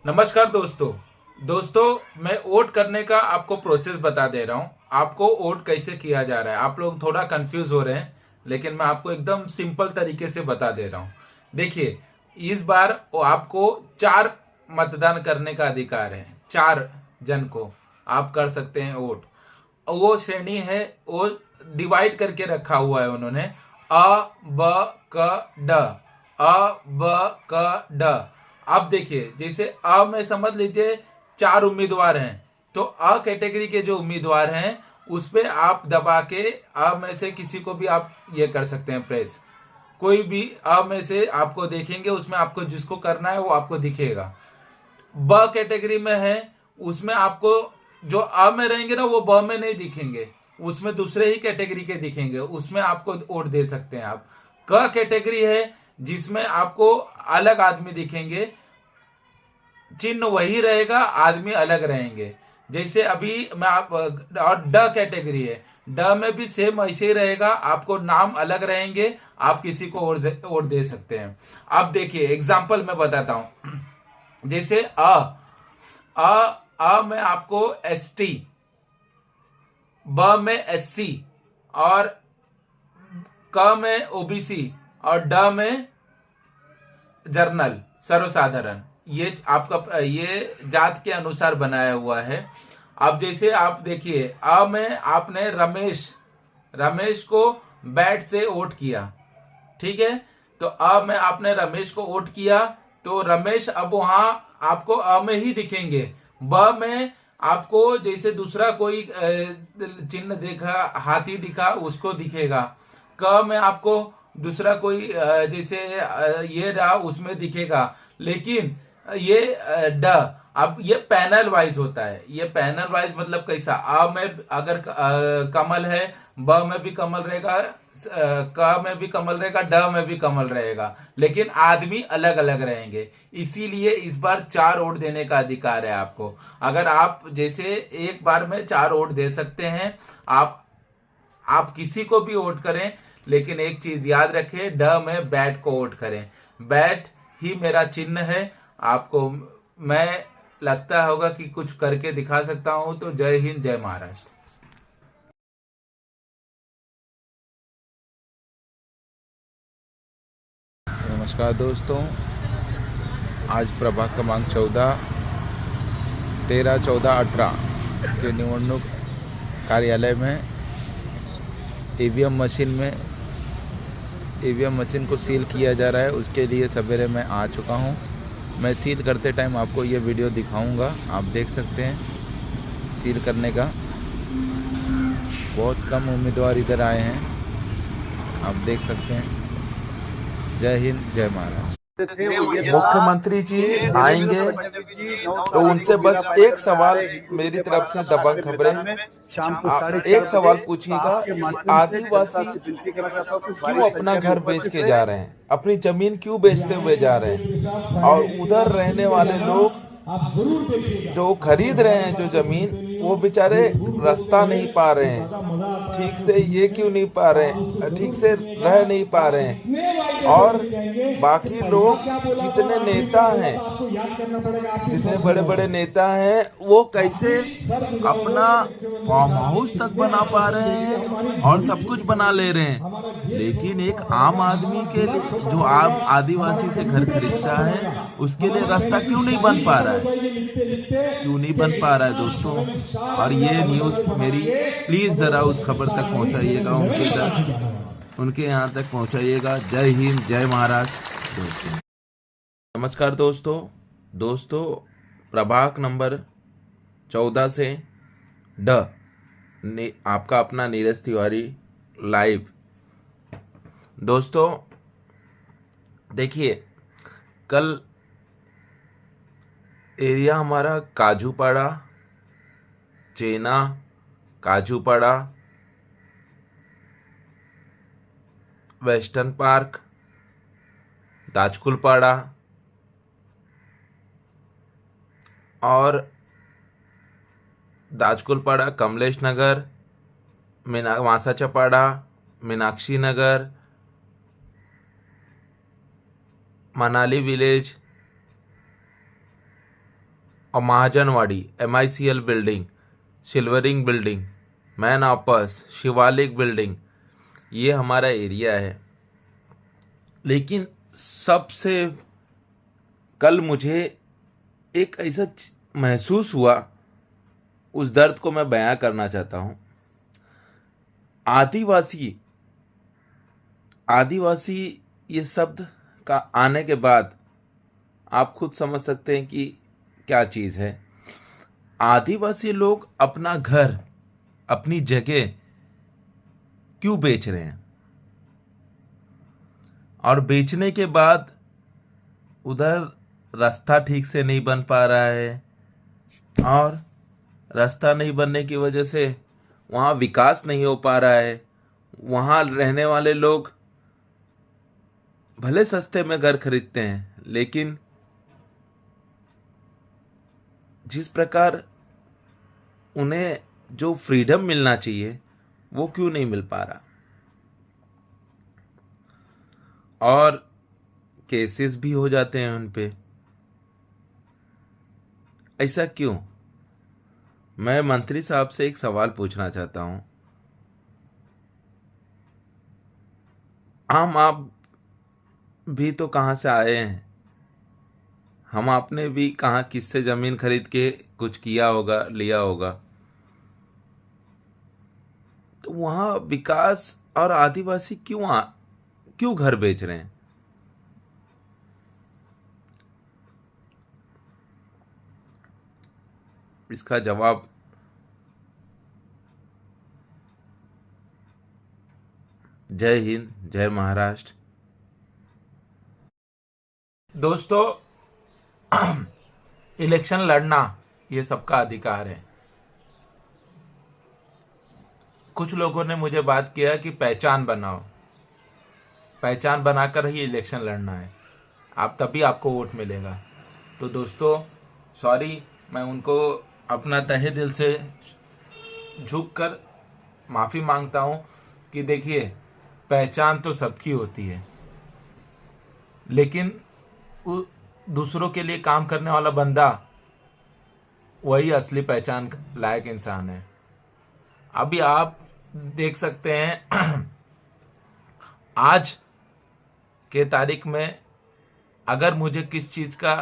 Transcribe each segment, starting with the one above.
नमस्कार दोस्तों मैं वोट करने का आपको प्रोसेस बता दे रहा हूँ। आपको वोट कैसे किया जा रहा है। आप लोग थोड़ा कंफ्यूज हो रहे हैं, लेकिन मैं आपको एकदम सिंपल तरीके से बता दे रहा हूँ। देखिए, इस बार आपको 4 मतदान करने का अधिकार है। 4 जन को आप कर सकते हैं वोट। वो श्रेणी है, वो डिवाइड करके रखा हुआ है उन्होंने। अ ब क ड, अ ब क ड। अब देखिए, जैसे अ में समझ लीजिए 4 उम्मीदवार हैं, तो अ कैटेगरी के जो उम्मीदवार हैं उस पे आप दबा के अ में से किसी को भी आप ये कर सकते हैं प्रेस। कोई भी अ में से आपको देखेंगे, उसमें आपको जिसको करना है वो आपको दिखेगा। ब कैटेगरी में है, उसमें आपको जो अ में रहेंगे ना वो ब में नहीं दिखेंगे, उसमें दूसरे ही कैटेगरी के दिखेंगे, उसमें आपको वोट दे सकते हैं आप। क कैटेगरी है जिसमें आपको अलग आदमी दिखेंगे, चिन्ह वही रहेगा, आदमी अलग रहेंगे। जैसे अभी मैं आप और ड कैटेगरी है, ड में भी सेम ऐसे ही रहेगा, आपको नाम अलग रहेंगे, आप किसी को वोट दे सकते हैं। अब देखिए एग्जाम्पल मैं बताता हूं। जैसे अ में आपको एसटी, ब में एससी, और क में ओबीसी, और ड में जर्नल सर्वसाधारण। ये आपका ये जात के अनुसार बनाया हुआ है। अब जैसे आप देखिए, अ में आपने रमेश रमेश को बैट से वोट किया, ठीक है। तो अ में आपने रमेश को वोट किया, तो रमेश अब वहां आपको अ में ही दिखेंगे। ब में आपको जैसे दूसरा कोई चिन्ह देखा, हाथी दिखा, उसको दिखेगा। क में आपको दूसरा कोई जैसे ये रहा, उसमें दिखेगा। लेकिन ये अब ये पैनल वाइज होता है। ये पैनल वाइज मतलब कैसा, अ में अगर कमल है, ब में भी कमल रहेगा, क में भी कमल रहेगा, ड में भी कमल रहेगा, लेकिन आदमी अलग अलग रहेंगे। इसीलिए इस बार 4 वोट देने का अधिकार है आपको। अगर आप जैसे एक बार में 4 वोट दे सकते हैं। आप किसी को भी वोट करें, लेकिन एक चीज याद रखें, ड में बैट को वोट करें। बैट ही मेरा चिन्ह है। आपको मैं लगता होगा कि कुछ करके दिखा सकता हूं, तो जय हिंद, जय महाराष्ट्र। नमस्कार दोस्तों, आज प्रभाग क्रमांक 14, 13, 14, 18 के निवडणूक कार्यालय में ईवीएम मशीन को सील किया जा रहा है। उसके लिए सवेरे मैं आ चुका हूं। मैं सील करते टाइम आपको ये वीडियो दिखाऊंगा, आप देख सकते हैं सील करने का। बहुत कम उम्मीदवार इधर आए हैं, आप देख सकते हैं। जय हिंद, जय महाराष्ट्र। मुख्यमंत्री जी आएंगे तो उनसे बस एक सवाल मेरी तरफ से दबंग खबरें, आप एक सवाल पूछिएगा कि आदिवासी क्यों अपना घर बेच के जा रहे हैं, अपनी जमीन क्यों बेचते हुए जा रहे हैं, और उधर रहने वाले लोग जो खरीद रहे हैं जो जमीन, वो बेचारे रास्ता नहीं पा रहे हैं, ठीक से ये क्यों नहीं पा रहे हैं, ठीक से रह नहीं पा रहे हैं। और बाकी लोग जितने नेता हैं, जितने बड़े बड़े नेता हैं, वो कैसे अपना फार्म हाउस तक बना पा रहे हैं और सब कुछ बना ले रहे हैं, लेकिन एक आम आदमी के लिए जो आम आदिवासी से घर खरीदता है, उसके लिए रास्ता क्यों नहीं बन पा रहा है, क्यों नहीं बन पा रहा है दोस्तों। और ये न्यूज़ मेरी प्लीज जरा उस खबर तक पहुंचाइएगा, उनके यहाँ तक पहुंचाइएगा। जय हिंद, जय महाराष्ट्र दोस्तों। नमस्कार दोस्तों, प्रभाग नंबर 14 से आपका अपना नीरज तिवारी लाइव। दोस्तों देखिए, कल एरिया हमारा काजूपाड़ा, चेना, काजूपाड़ा, वेस्टर्न पार्क, दाजकुलपाड़ा और दाजकुलपाड़ा, कमलेश नगर, मासाचापाड़ा, मीनाक्षी नगर, मनाली विलेज, और महाजनवाड़ी, MICL बिल्डिंग, सिल्वरिंग बिल्डिंग, मैन ऑपस, शिवालिक बिल्डिंग, ये हमारा एरिया है। लेकिन सबसे कल मुझे एक ऐसा महसूस हुआ, उस दर्द को मैं बयां करना चाहता हूं। आदिवासी ये शब्द का आने के बाद आप खुद समझ सकते हैं कि क्या चीज है। आदिवासी लोग अपना घर, अपनी जगह क्यों बेच रहे हैं, और बेचने के बाद उधर रास्ता ठीक से नहीं बन पा रहा है, और रास्ता नहीं बनने की वजह से वहाँ विकास नहीं हो पा रहा है। वहाँ रहने वाले लोग भले सस्ते में घर खरीदते हैं, लेकिन जिस प्रकार उन्हें जो फ्रीडम मिलना चाहिए वो क्यों नहीं मिल पा रहा, और केसेस भी हो जाते हैं उन पे। ऐसा क्यों? मैं मंत्री साहब से एक सवाल पूछना चाहता हूं। आप भी तो कहां से आए हैं, हम आपने भी कहां किससे जमीन खरीद के कुछ किया होगा, लिया होगा। तो वहां विकास और आदिवासी क्यों घर बेच रहे हैं? इसका जवाब जय हिंद, जय महाराष्ट्र। दोस्तों, इलेक्शन लड़ना ये सबका अधिकार है। कुछ लोगों ने मुझे बात किया कि पहचान बनाओ, पहचान बनाकर ही इलेक्शन लड़ना है, आप तभी आपको वोट मिलेगा। तो दोस्तों सॉरी, मैं उनको अपना तहे दिल से झुककर माफ़ी मांगता हूँ कि देखिए, पहचान तो सबकी होती है, लेकिन दूसरों के लिए काम करने वाला बंदा वही असली पहचान लायक इंसान है। अभी आप देख सकते हैं आज के तारीख में अगर मुझे किस चीज़ का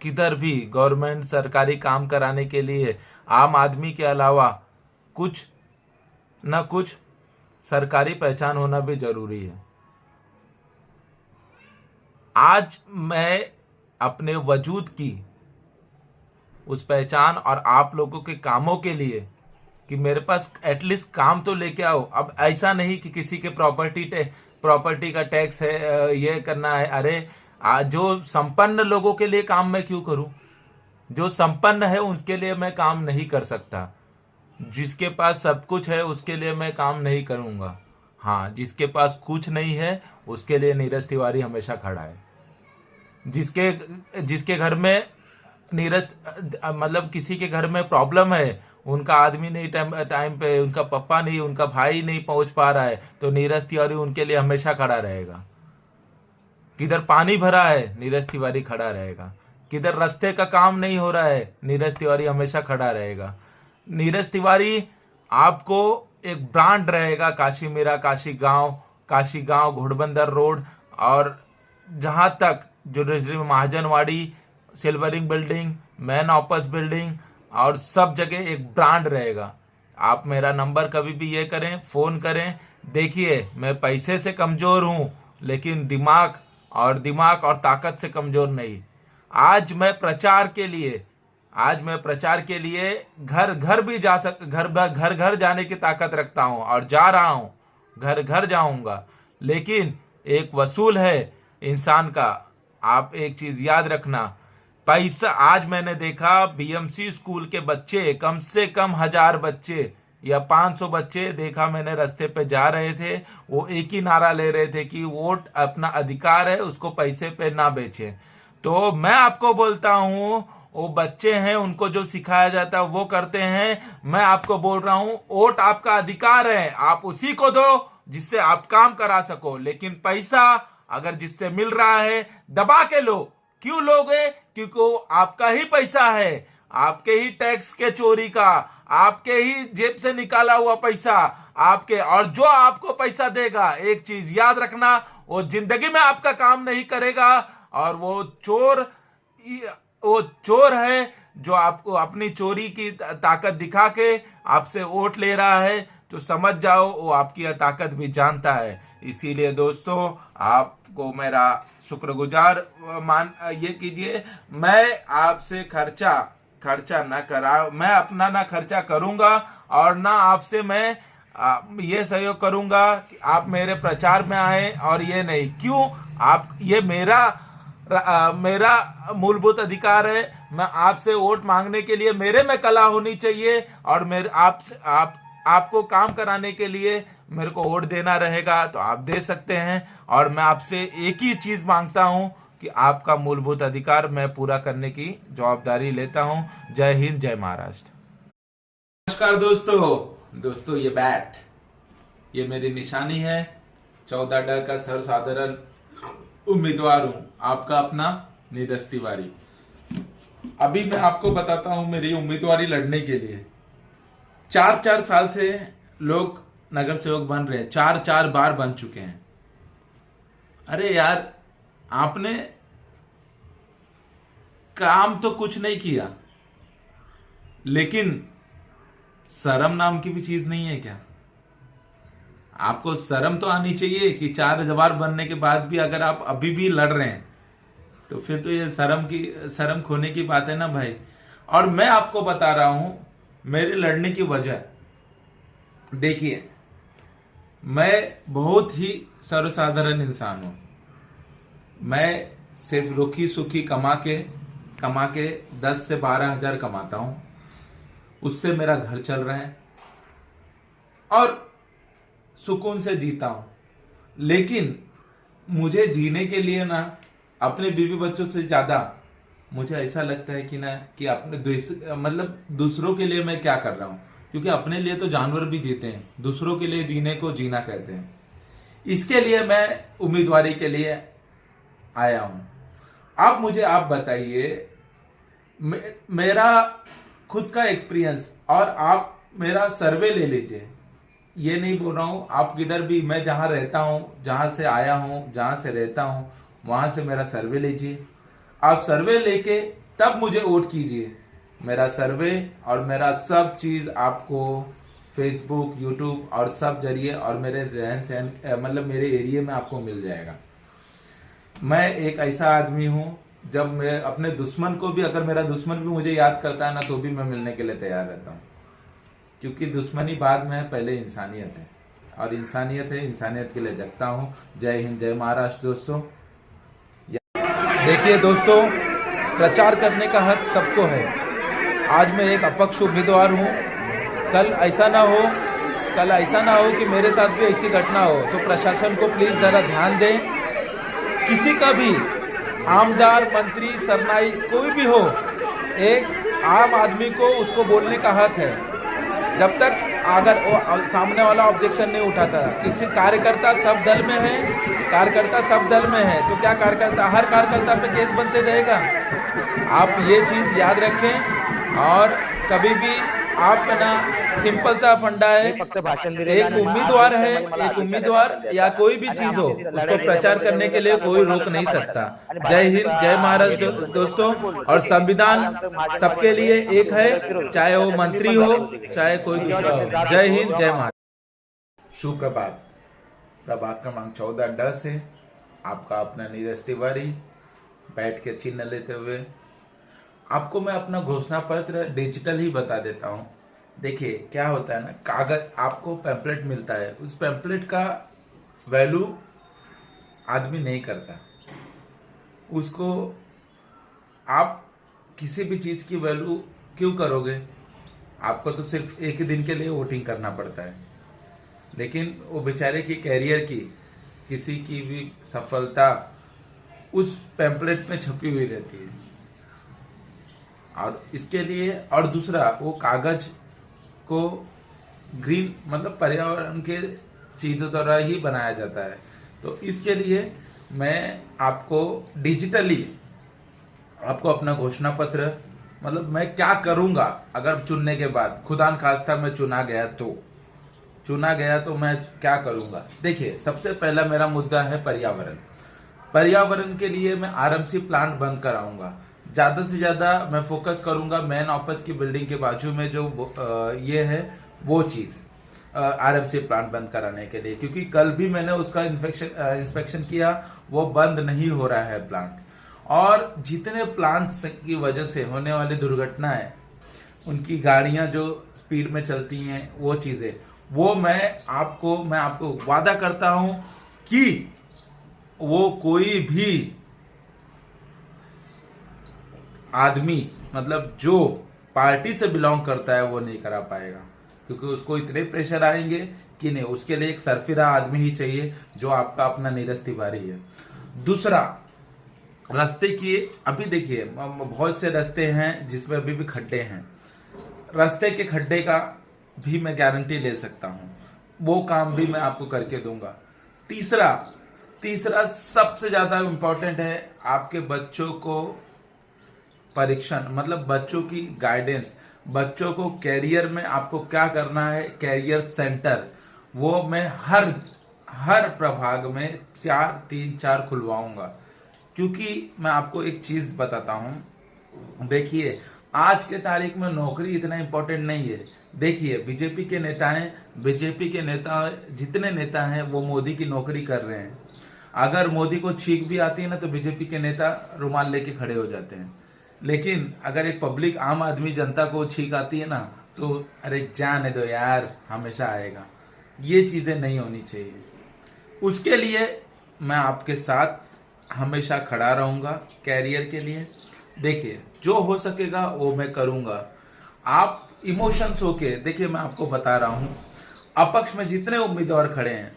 किधर भी गवर्नमेंट सरकारी काम कराने के लिए आम आदमी के अलावा कुछ न कुछ सरकारी पहचान होना भी जरूरी है। आज मैं अपने वजूद की उस पहचान और आप लोगों के कामों के लिए कि मेरे पास एटलीस्ट काम तो लेके आओ। अब ऐसा नहीं कि किसी के प्रॉपर्टी का टैक्स है, ये करना है। अरे जो संपन्न लोगों के लिए काम मैं क्यों करूं? जो संपन्न है उसके लिए मैं काम नहीं कर सकता। जिसके पास सब कुछ है उसके लिए मैं काम नहीं करूंगा। हाँ, जिसके पास कुछ नहीं है उसके लिए नीरज तिवारी हमेशा खड़ा है। जिसके घर में मतलब किसी के घर में प्रॉब्लम है, उनका आदमी नहीं टाइम पे, उनका पप्पा नहीं, उनका भाई नहीं पहुंच पा रहा है, तो नीरज तिवारी उनके लिए हमेशा खड़ा रहेगा। किधर पानी भरा है, नीरज तिवारी खड़ा रहेगा। किधर रास्ते का काम नहीं हो रहा है, नीरज तिवारी हमेशा खड़ा रहेगा। नीरज तिवारी आपको एक ब्रांड रहेगा। काशी मेरा काशी गांव, घोड़बंदर रोड, और जहां तक जो महाजनवाड़ी, सिल्वरिंग बिल्डिंग, मैन ऑपस बिल्डिंग, और सब जगह एक ब्रांड रहेगा। आप मेरा नंबर कभी भी ये करें, फोन करें। देखिए, मैं पैसे से कमजोर हूं, लेकिन दिमाग और ताकत से कमजोर नहीं। आज मैं प्रचार के लिए घर घर भी जा घर जाने की ताकत रखता हूं, और जा रहा हूं, घर जाऊंगा। लेकिन एक वसूल है इंसान का। आप एक चीज याद रखना, पैसा, आज मैंने देखा BMC स्कूल के बच्चे, कम से कम 1000 बच्चे या 500 बच्चे देखा मैंने, रास्ते पे जा रहे थे। वो एक ही नारा ले रहे थे कि वोट अपना अधिकार है, उसको पैसे पे ना बेचे। तो मैं आपको बोलता हूं, वो बच्चे हैं, उनको जो सिखाया जाता है वो करते हैं। मैं आपको बोल रहा हूं, वोट आपका अधिकार है, आप उसी को दो जिससे आप काम करा सको। लेकिन पैसा अगर जिससे मिल रहा है दबा के लो। क्यों लोगे? क्योंकि वो आपका ही पैसा है, आपके ही टैक्स के चोरी का, आपके ही जेब से निकाला हुआ पैसा आपके। और जो आपको पैसा देगा, एक चीज याद रखना, वो जिंदगी में आपका काम नहीं करेगा, और वो चोर है जो आपको अपनी चोरी की ताकत दिखा के आपसे वोट ले रहा है। तो समझ जाओ वो आपकी ताकत भी जानता है। इसीलिए दोस्तों, आपको मेरा शुक्रगुजार ये कीजिए, मैं आपसे खर्चा ना करा, मैं अपना ना खर्चा करूंगा, और ना आपसे मैं ये सहयोग करूंगा कि आप मेरे प्रचार में आए। और ये नहीं, क्यों? आप, ये मेरा मूलभूत अधिकार है। मैं आपसे वोट मांगने के लिए मेरे में कला होनी चाहिए, और मेरे आपको काम कराने के लिए मेरे को वोट देना रहेगा तो आप दे सकते हैं। और मैं आपसे एक ही चीज मांगता हूं कि आपका मूलभूत अधिकार मैं पूरा करने की जवाबदारी लेता हूं। जय हिंद, जय महाराष्ट्र। नमस्कार दोस्तों, ये बैट, ये मेरी निशानी है। 14 का सर्वसाधारण उम्मीदवार हूं, आपका अपना नीरज तिवारी। अभी मैं आपको बताता हूं मेरी उम्मीदवारी लड़ने के लिए 4 साल से लोग नगर सेवक बन रहे हैं, 4 बार बन चुके हैं। अरे यार, आपने काम तो कुछ नहीं किया, लेकिन शर्म नाम की भी चीज नहीं है क्या? आपको शर्म तो आनी चाहिए कि 4 बार बनने के बाद भी अगर आप अभी भी लड़ रहे हैं, तो फिर तो ये शर्म खोने की बात है ना भाई। और मैं आपको बता रहा हूं मेरे लड़ने की वजह। देखिए, मैं बहुत ही सर्वसाधारण इंसान हूं। मैं सिर्फ रुखी सुखी कमा के 10 से 12 हजार कमाता हूं, उससे मेरा घर चल रहा है और सुकून से जीता हूं। लेकिन मुझे जीने के लिए ना, अपने बीवी बच्चों से ज्यादा मुझे ऐसा लगता है कि ना, कि अपने मतलब दूसरों के लिए मैं क्या कर रहा हूं। क्योंकि अपने लिए तो जानवर भी जीते हैं, दूसरों के लिए जीने को जीना कहते हैं। इसके लिए मैं उम्मीदवारी के लिए आया हूं। अब मुझे आप बताइए, मेरा खुद का एक्सपीरियंस, और आप मेरा सर्वे ले लीजिए। ये नहीं बोल रहा हूं, आप किधर भी, मैं जहां रहता हूं, जहां से आया हूं, जहां से रहता हूं, वहां से मेरा सर्वे लीजिए। आप सर्वे लेके तब मुझे वोट कीजिए। मेरा सर्वे और मेरा सब चीज आपको फेसबुक, यूट्यूब और सब जरिए, और मेरे रहन सहन, मतलब मेरे एरिया में आपको मिल जाएगा। मैं एक ऐसा आदमी हूं, जब मैं अपने दुश्मन को भी, अगर मेरा दुश्मन भी मुझे याद करता है ना, तो भी मैं मिलने के लिए तैयार रहता हूं। क्योंकि दुश्मनी बाद में है, पहले इंसानियत है, और इंसानियत है, इंसानियत के लिए जगता हूं। जय हिंद, जय महाराष्ट्र। दोस्तों, देखिए दोस्तों, प्रचार करने का हक सबको है। आज मैं एक अपक्ष उम्मीदवार हूं। कल ऐसा ना हो कि मेरे साथ भी ऐसी घटना हो, तो प्रशासन को प्लीज जरा ध्यान दें। किसी का भी, आमदार, मंत्री, सरनाई, कोई भी हो, एक आम आदमी को उसको बोलने का हक है, जब तक अगर सामने वाला ऑब्जेक्शन नहीं उठाता। किसी कार्यकर्ता सब दल में है, तो क्या कार्यकर्ता, हर कार्यकर्ता पे केस बनते रहेगा? आप ये चीज याद रखें। और कभी भी आप ना, सिंपल सा फंडा है, एक उम्मीदवार या कोई भी चीज हो, उसको प्रचार करने के लिए कोई रोक नहीं सकता। जय हिंद, जय महाराष्ट्र दोस्तों। और संविधान सबके लिए एक है, चाहे वो मंत्री हो, चाहे कोई दूसरा हो। जय हिंद, जय महाराष्ट्र। शुभ प्रभात। प्रभाग क्रमांक 14 से आपका अपना नीरज तिवारी, बैठ के चिन्ह लेते हुए आपको मैं अपना घोषणा पत्र डिजिटल ही बता देता हूं। देखिए क्या होता है ना, कागज, आपको पैम्पलेट मिलता है, उस पैम्पलेट का वैल्यू आदमी नहीं करता। उसको आप किसी भी चीज की वैल्यू क्यों करोगे? आपको तो सिर्फ एक ही दिन के लिए वोटिंग करना पड़ता है, लेकिन वो बेचारे की कैरियर की, किसी की भी सफलता उस पैम्पलेट में छपी हुई रहती है। और इसके लिए, और दूसरा, वो कागज को ग्रीन, मतलब पर्यावरण के चीजों द्वारा ही बनाया जाता है। तो इसके लिए मैं आपको डिजिटली आपको अपना घोषणा पत्र, मतलब मैं क्या करूंगा अगर चुनने के बाद, खुदा न खास्ता मैं चुना गया तो मैं क्या करूंगा। देखिए, सबसे पहला मेरा मुद्दा है पर्यावरण के लिए मैं आरएमसी प्लांट बंद कराऊंगा। ज़्यादा से ज़्यादा मैं फोकस करूंगा मेन ऑफिस की बिल्डिंग के बाजू में जो ये है वो चीज़, आरएमसी प्लांट बंद कराने के लिए, क्योंकि कल भी मैंने उसका इंस्पेक्शन किया, वो बंद नहीं हो रहा है प्लांट। और जितने प्लांट्स की वजह से होने वाली दुर्घटनाएं, उनकी गाड़ियां जो स्पीड में चलती हैं, वो चीज़ें, वो मैं आपको वादा करता हूं कि वो कोई भी आदमी, मतलब जो पार्टी से बिलोंग करता है, वो नहीं करा पाएगा, क्योंकि उसको इतने प्रेशर आएंगे कि नहीं, उसके लिए एक सरफिरा आदमी ही चाहिए जो आपका अपना नीरज तिवारी है। दूसरा, रास्ते की, अभी देखिए बहुत से रास्ते हैं जिसमें अभी भी खड्डे हैं, रास्ते के खड्डे का भी मैं गारंटी ले सकता हूं, वो काम भी मैं आपको करके दूंगा। तीसरा सबसे ज्यादा इंपॉर्टेंट है, आपके बच्चों को परीक्षण, मतलब बच्चों की गाइडेंस, बच्चों को कैरियर में आपको क्या करना है, कैरियर सेंटर, वो मैं हर प्रभाग में 4 खुलवाऊंगा। क्योंकि मैं आपको एक चीज बताता हूं, देखिए आज के तारीख में नौकरी इतना इंपॉर्टेंट नहीं है। देखिए बीजेपी के नेता जितने नेता हैं वो मोदी की नौकरी कर रहे हैं। अगर मोदी को छींक भी आती है ना, तो बीजेपी के नेता रुमाल लेके खड़े हो जाते हैं। लेकिन अगर एक पब्लिक, आम आदमी जनता को छींक आती है ना, तो अरे जाने दो यार, हमेशा आएगा। ये चीजें नहीं होनी चाहिए। उसके लिए मैं आपके साथ हमेशा खड़ा रहूंगा कैरियर के लिए। देखिए, जो हो सकेगा वो मैं करूंगा। आप इमोशंस होके देखिए, मैं आपको बता रहा हूं, अपक्ष में जितने उम्मीदवार खड़े हैं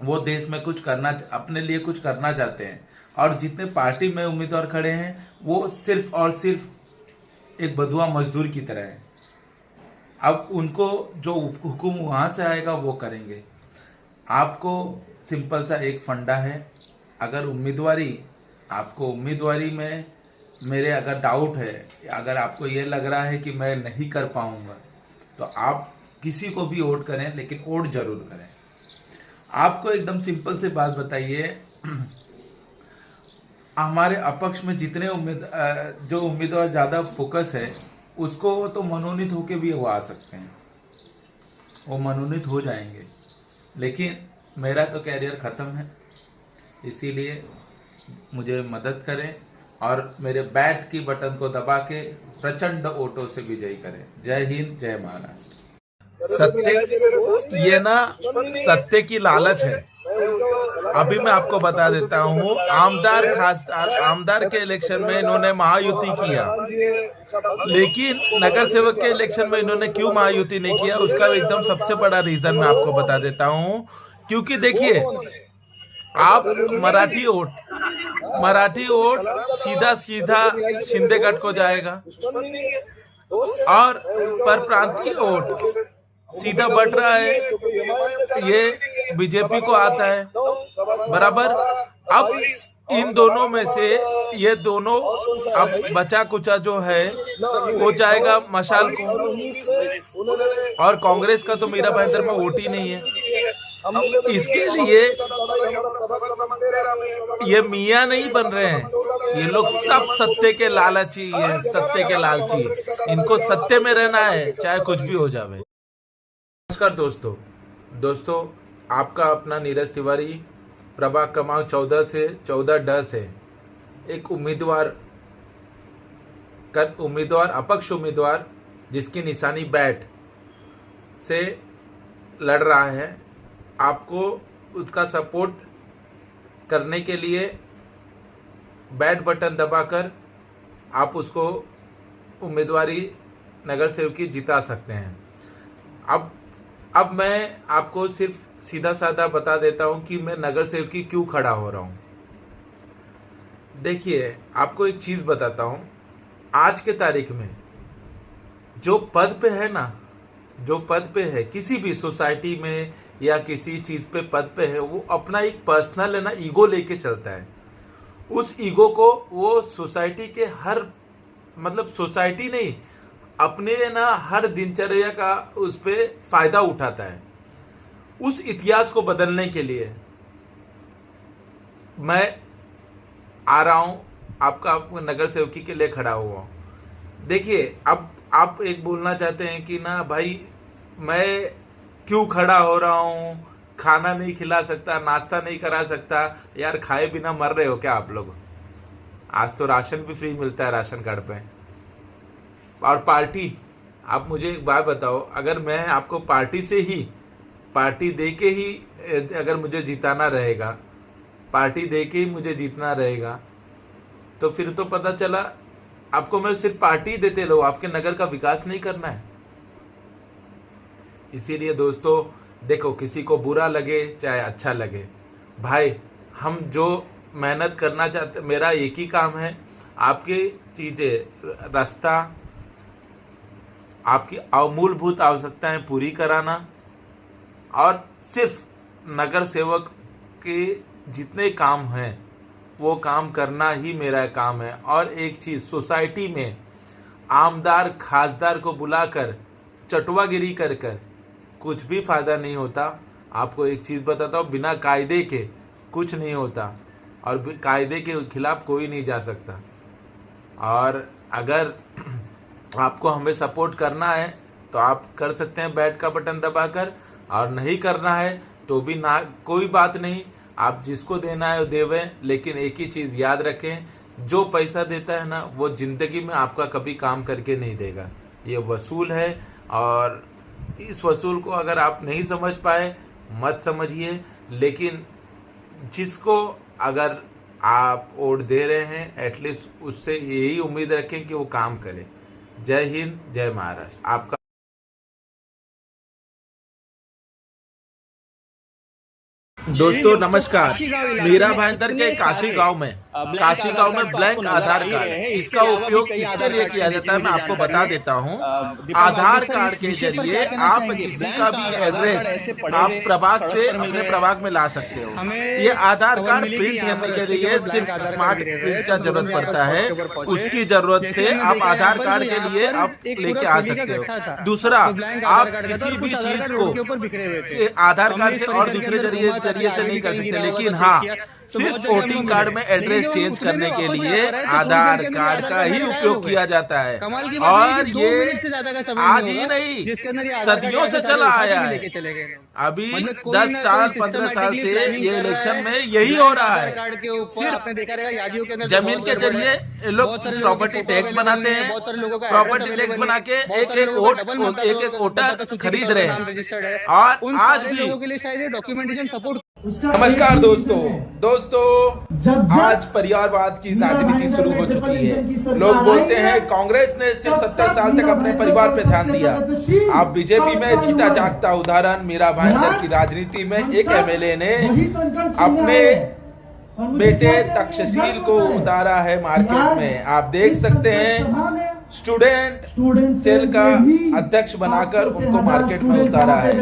वो देश में अपने लिए कुछ करना चाहते हैं, और जितने पार्टी में उम्मीदवार खड़े हैं वो सिर्फ और सिर्फ एक बदुआ मजदूर की तरह है। अब उनको जो हुक्म वहां से आएगा वो करेंगे। आपको सिंपल सा एक फंडा है, अगर आपको उम्मीदवारी में मेरे अगर डाउट है, अगर आपको ये लग रहा है कि मैं नहीं कर पाऊंगा, तो आप किसी को भी वोट करें, लेकिन वोट जरूर करें। आपको एकदम सिंपल से बात बताइए, हमारे अपक्ष में जितने जो उम्मीदवार ज्यादा फोकस है, उसको तो मनोनीत होके भी वो आ सकते हैं, वो मनोनीत हो जाएंगे। लेकिन मेरा तो कैरियर खत्म है, इसीलिए मुझे मदद करें और मेरे बैट की बटन को दबा के प्रचंड वोटों से विजयी करें। जय हिंद, जय महाराष्ट्र। ये ना सत्य की लालच है। अभी मैं आपको बता देता हूँ, आमदार के इलेक्शन में इन्होंने महायुति किया, लेकिन नगर सेवक के इलेक्शन में इन्होंने क्यों महायुति नहीं किया, उसका एकदम सबसे बड़ा रीजन मैं आपको बता देता हूँ। क्योंकि देखिए, आप मराठी वोट सीधा शिंदे गट को जाएगा, और पर प्रांतीय वोट सीधा बढ़ रहा है, ये बीजेपी को आता है बराबर। अब इन दोनों में से ये दोनों, अब बचा कुचा जो है वो जाएगा मशाल को, और कांग्रेस का तो मीरा भाईंदर में वोट ही नहीं है। इसके लिए ये मियाँ नहीं बन रहे हैं, ये लोग सब सत्य के लालची है, सत्य के लालची। इनको सत्य में रहना है, चाहे कुछ भी हो जावे। नमस्कार दोस्तों, आपका अपना नीरज तिवारी, प्रभाग क्रमांक 14 से 14 से एक अपक्ष उम्मीदवार जिसकी निशानी बैट से लड़ रहा है। आपको उसका सपोर्ट करने के लिए बैट बटन दबाकर आप उसको उम्मीदवारी नगर सेवकी जिता सकते हैं। अब मैं आपको सिर्फ सीधा साधा बता देता हूं कि मैं नगर सेवकी क्यों खड़ा हो रहा हूं। देखिए, आपको एक चीज बताता हूं, आज के तारीख में जो पद पे है किसी भी सोसाइटी में या किसी चीज पे पद पे है, वो अपना एक पर्सनल है ना ईगो लेके चलता है। उस ईगो को वो सोसाइटी के हर, मतलब सोसाइटी नहीं, अपने ना हर दिनचर्या का उस पे फायदा उठाता है। उस इतिहास को बदलने के लिए मैं आ रहा हूं, आपका नगर सेवकी के लिए खड़ा हुआ हूं। देखिए, अब आप एक बोलना चाहते हैं कि ना भाई मैं क्यों खड़ा हो रहा हूं, खाना नहीं खिला सकता, नाश्ता नहीं करा सकता। यार खाए बिना मर रहे हो क्या आप लोग? आज तो राशन भी फ्री मिलता है राशन कार्ड पे। और पार्टी, आप मुझे एक बात बताओ, अगर मैं आपको पार्टी से ही, पार्टी दे के ही अगर मुझे जिताना रहेगा, पार्टी दे के ही मुझे जीतना रहेगा, तो फिर तो पता चला आपको मैं सिर्फ पार्टी देते रहो, आपके नगर का विकास नहीं करना है। इसीलिए दोस्तों देखो, किसी को बुरा लगे चाहे अच्छा लगे, भाई हम जो मेहनत करना चाहते, मेरा एक ही काम है, आपकी चीजें, रास्ता, आपकी मूलभूत आवश्यकताएं पूरी कराना, और सिर्फ नगर सेवक के जितने काम हैं वो काम करना ही मेरा काम है। और एक चीज, सोसाइटी में आमदार खासदार को बुलाकर चटवागिरी कर कर कुछ भी फायदा नहीं होता। आपको एक चीज बताता हूँ, बिना कायदे के कुछ नहीं होता, और कायदे के खिलाफ कोई नहीं जा सकता। और अगर आपको हमें सपोर्ट करना है तो आप कर सकते हैं बैट का बटन दबाकर, और नहीं करना है तो भी ना, कोई बात नहीं, आप जिसको देना है वो देवें। लेकिन एक ही चीज़ याद रखें, जो पैसा देता है ना वो जिंदगी में आपका कभी काम करके नहीं देगा, ये वसूल है। और इस वसूल को अगर आप नहीं समझ पाए मत समझिए, लेकिन जिसको अगर आप वोट दे रहे हैं एटलीस्ट उससे यही उम्मीद रखें कि वो काम करे। जय हिंद, जय महाराष्ट्र। आपका दोस्तों नमस्कार। मीरा भाईंदर के काशी गांव में ब्लैंक आधार कार्ड, इसका उपयोग इसके लिए किया जाता है, मैं आपको बता देता हूं। आधार कार्ड के जरिए आप किसी का भी एड्रेस आप प्रभाग से अपने प्रभाग में ला सकते हो। ये आधार कार्ड प्रिंट करने के लिए सिर्फ स्मार्ट प्रिंट का जरूरत पड़ता है, उसकी जरूरत से आप आधार कार्ड के लिए आप लेके आ सकते हो। दूसरा, आप किसी भी चीज को आधार कार्ड से और दूसरे जरिए से नहीं कर सकते, लेकिन हाँ, सिर्फ वोटिंग कार्ड में एड्रेस चेंज करने के लिए आधार कार्ड का ही उपयोग किया जाता है। और ये आज ही नहीं, सदियों से चला आया है। अभी 10 साल 15 साल से ये इलेक्शन में यही हो रहा है। सिर्फ जमीन के जरिए लोग प्रॉपर्टी टैक्स बनाते हैं, प्रॉपर्टी टैक्स बना के एक वोटर खरीद रहे हैं। और आज भी डॉक्यूमेंटेशन सपोर्ट। नमस्कार दोस्तों, आज परिवारवाद की राजनीति शुरू हो चुकी है। लोग बोलते हैं कांग्रेस ने सिर्फ 70 साल तक अपने परिवार पे ध्यान दिया। आप बीजेपी में जीता जागता उदाहरण मीरा भाईंदर की राजनीति में एक एमएलए ने अपने बेटे तक्षशिल को उतारा है मार्केट में। आप देख सकते हैं, स्टूडेंट सेल का अध्यक्ष बनाकर उनको मार्केट में उतारा है।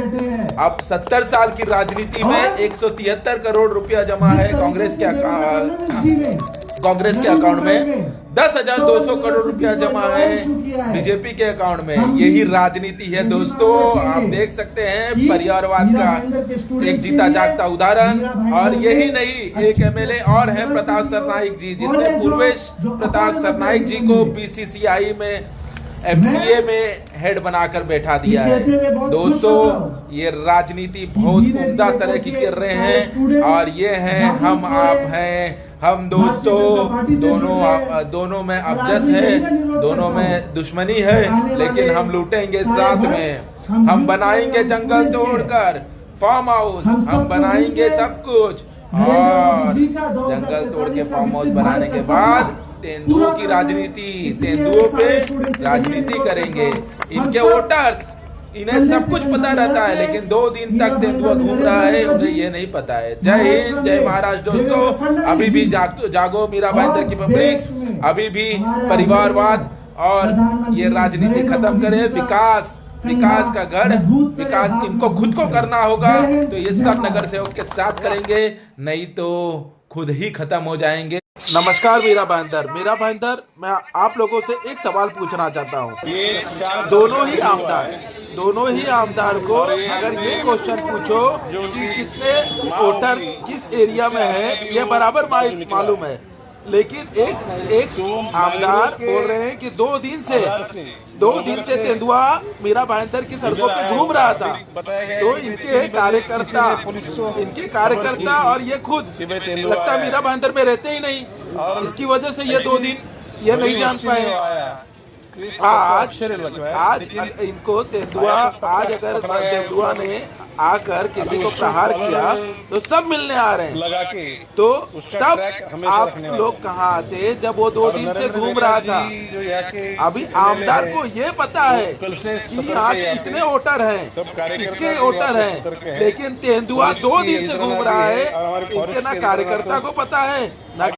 अब 70 साल की राजनीति में 173 करोड़ रुपया जमा है कांग्रेस के अकाउंट में, 10,200 करोड़ रुपया जमा है बीजेपी के अकाउंट में। यही राजनीति है दोस्तों। आप देख सकते हैं परिवारवाद का एक जीता जागता उदाहरण। और यही नहीं, एक एमएलए और है प्रताप सरनाइक जी, जिसने पूर्वेश प्रताप सरनाइक जी को बीसीसीआई में एमसीए में हेड बनाकर बैठा दिया है। दोस्तों, ये राजनीति बहुत उम्दा तरह की कर रहे हैं। और ये हैं हम, आप हैं हम। दोस्तों, दोनों में अपजस है, दोनों में दुश्मनी है, लेकिन हम लूटेंगे साथ में। हम बनाएंगे जंगल तोड़कर फार्म हाउस, हम बनाएंगे सब कुछ। और जंगल तोड़ के फार्म हाउस बनाने के बाद तेंदुओं की राजनीति, तेंदुओं पे राजनीति करेंगे। इनके वोटर्स, इन्हें सब कुछ पता रहता है, लेकिन 2 दिन तक तेंदुआ घूम रहा है, उन्हें ये नहीं पता है। जय हिंद, जय महाराष्ट्र। दोस्तों, अभी भी जागो मीरा भाईंदर की पब्लिक, अभी भी परिवारवाद और ये राजनीति खत्म करें। विकास का गढ़, विकास इनको खुद को करना होगा, तो ये सब नगर सेवक के साथ करेंगे, नहीं तो खुद ही खत्म हो जाएंगे। नमस्कार मीरा भाईंदर, मैं आप लोगों से एक सवाल पूछना चाहता हूँ। दोनों ही आमदार को अगर ये क्वेश्चन पूछो कि कितने वोटर किस एरिया में है, ये बराबर मालूम है, लेकिन एक आमदार बोल रहे हैं कि 2 दिन से तेंदुआ मीरा भाईंदर की सड़कों पे घूम रहा था। तो इनके कार्यकर्ता और ये खुद लगता है मीरा भाईंदर में रहते ही नहीं, इसकी वजह से ये 2 दिन ये नहीं जान पाए। आज इनको अगर तेंदुआ ने आकर किसी को प्रहार किया तो सब मिलने आ रहे हैं। तो तब आप लोग कहाँ थे जब वो 2 दिन से घूम रहा था? अभी आमदार को ये पता है कि यहाँ से इतने वोटर हैं, इसके वोटर हैं, लेकिन तेंदुआ 2 दिन से घूम रहा है। इनके ना कार्यकर्ता को पता है ना